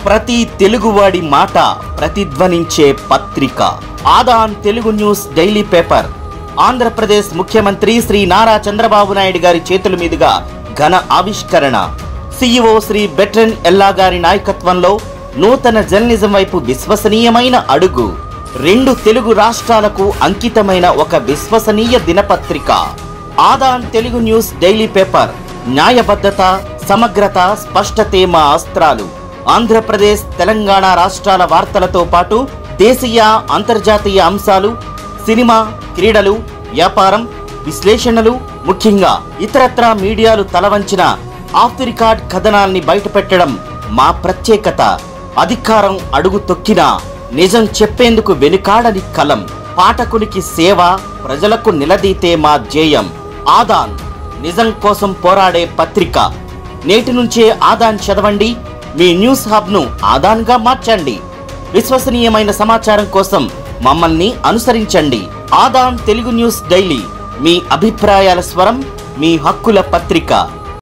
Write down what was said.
ప్రతి తెలుగువాడి మాట ప్రతిధ్వనించే పత్రిక Aadan Telugu news daily paper. Andhra Pradesh ముఖ్యమంత్రి శ్రీ నారా చంద్రబాబు నాయుడు గారి చేతుల మీదుగా ఘన ఆవిష్కరణ. CEO శ్రీ బెట్రన్ ఎల్లా గారి నాయకత్వంలో నూతన జర్నలిజం వైపు విశ్వసనీయమైన అడుగు. 2 తెలుగు రాష్ట్రాలకు అంకితమైన ఒక విశ్వసనీయ దినపత్రిక Aadan Telugu news daily paper. న్యాయబద్ధత, సమగ్రత, స్పష్టతే మా అస్త్రాలు. ఆంధ్రప్రదేశ్, తెలంగాణ రాష్ట్రాల వార్తలతో పాటు దేశీయ, అంతర్జాతీయ అంశాలు, సినిమా, క్రీడలు, వ్యాపారం, విశ్లేషణలు, ముఖ్యంగా ఇతరత్రా మీడియాలు తలవంచిన ఆఫ్ ది రికార్డ్ కథనాల్ని బయటపెట్టడం మా ప్రత్యేకత. అధికారం అడుగు తొక్కినా నిజం చెప్పేందుకు వెనుకాడని కలం. పాఠకునికి సేవ, ప్రజలకు నిలదీతే మా ధ్యేయం. ఆదాన్ నిజం కోసం పోరాడే పత్రిక. నేటి నుంచే ఆదాన్ చదవండి. మీ న్యూస్ హబ్ను ఆదాన్గా మార్చండి. విశ్వసనీయమైన సమాచారం కోసం మమ్మల్ని అనుసరించండి. ఆదాన్ తెలుగు న్యూస్ డైలీ, మీ అభిప్రాయాల స్వరం, మీ హక్కుల పత్రిక.